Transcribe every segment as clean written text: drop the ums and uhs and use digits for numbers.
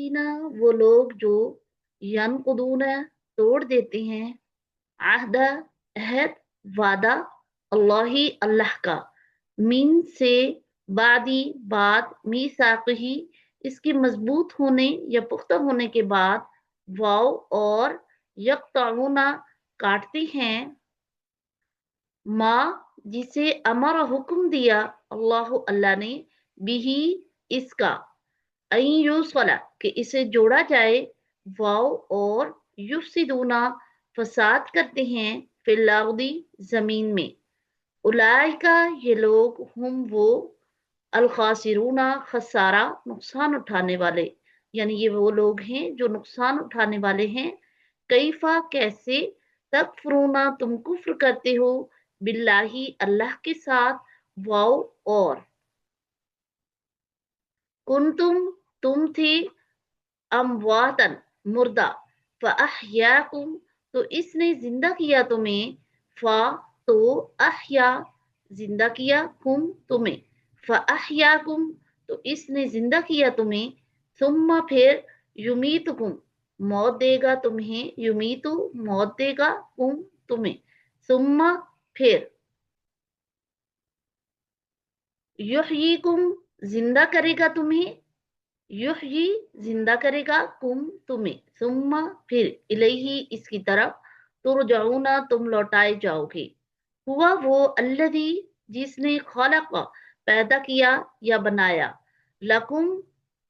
अल्लज़ीना वो लोग जो यनकुदूना तोड़ देते हैं आहदा अहद वादा अल्लाही अल्लाह का मीन से बादी बाद मीसाक़ही इसके मजबूत होने या पुख्ता होने के बाद वाव और यक़तऊना काटते हैं माँ जिसे अमर हुक्म दिया अल्लाह अल्लाह ने बिही इसका अयूसला कि इसे जोड़ा जाए वाव और युफसिदूना फसाद करते हैं फिल अर्दी जमीन में उलाइका ये लोग हम वो अल खासिरूना खसारा नुकसान उठाने वाले यानी ये वो लोग हैं जो नुकसान उठाने वाले हैं कैफा कैसे तकफुरूना तुम कुफ्र करते हो बिल्लाही अल्लाह के साथ वाव और कुंतुम तुम थे अमवातन मुर्दा फ़अहयाकुम तो इसने जिंदा किया तुम्हें फ़ा तो अहया जिंदा किया कुम तुम्हें फ़अहयाकुम तो इसने जिंदा किया तुम्हें सुम्मा फिर युमीतुकुम मौत देगा तुम्हें युमीतु मौत देगा कुम तुम्हें सुम्मा फिर युहयीकुम जिंदा करेगा तुम्हें युहयी जिंदा करेगा कुम तुम्हें सुम्मा फिर इलैही इसकी तरफ तुरजाऊना तुम लौटाए जाओगे हुआ वो अल्लदी जिसने खलक पैदा किया या बनाया लकुम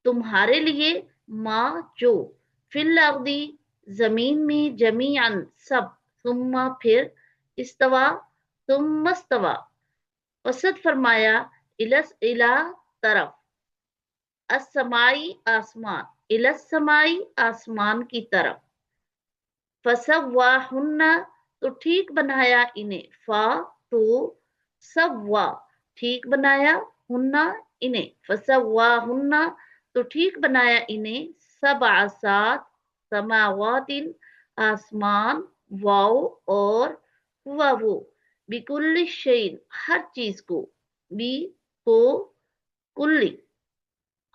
तुम्हारे लिए माँ जो फिल अर्दी जमीन में जमीअन सब सुम्मा फिर इस्तवा तुम वसत फरमाया इला तरफ असमाई आसमान इलसमाई आसमान की तरफ फसव्वाहुन्ना तो ठीक बनाया इन्हें फा तो सव्वा ठीक बनाया हुन्ना इन्हें फसव्वाहुन्ना तो ठीक बनाया इन्हें सबआ सात समावातिन आसमान वाओ और हुआ वो बिकुल्ली शैइन हर चीज को बी को कुल्ली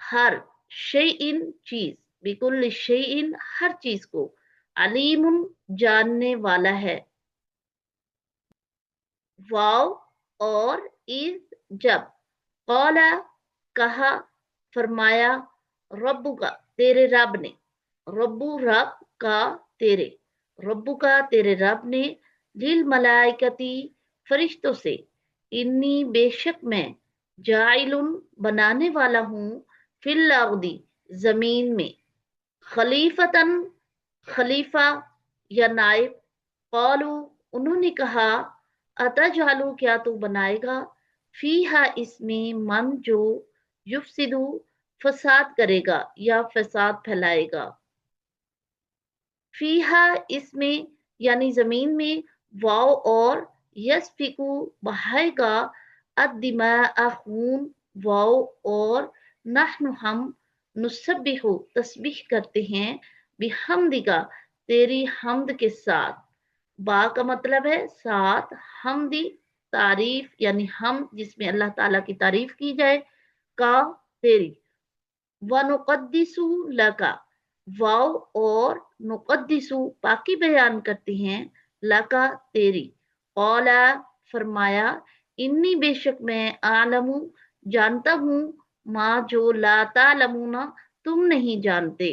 हर शेइन चीज बिकुल्ली शेइन हर चीज को अलीमुन जानने वाला है वाव और इज जब कौला कहा फरमाया रब्बु का तेरे रब ने रब्बु रब का तेरे रब्बु का तेरे रब ने लिल मलाइकती फरिश्तों से इन्नी बेशक मैं जाइलुन बनाने वाला हूँ फिल अर्दी जमीन में खलीफतन खलीफा या नाइब कौलू उन्होंने कहा अतजालू क्या तू बनाएगा फीहा इसमें मन जो युफसिदु फसाद करेगा या फसाद फैलाएगा फीहा इसमें यानी जमीन में वाव और यस्फिकु बहाएगा अद्दिमा खून वाव और नहनु हम नुसब्बिहु तस्बीह करते हैं बिहम्दिका तेरी हमद के साथ बा का मतलब है साथ हमदी तारीफ यानी हम जिसमें अल्लाह ताला की तारीफ की जाए का तेरी व नुक़द्दिसु लका वाव और नुक़द्दिसु पाकी बयान करते हैं लका तेरी औला फरमाया इन्नी बेशक मैं आलमू जानता हूँ माँ जो ला तालमूना तुम नहीं जानते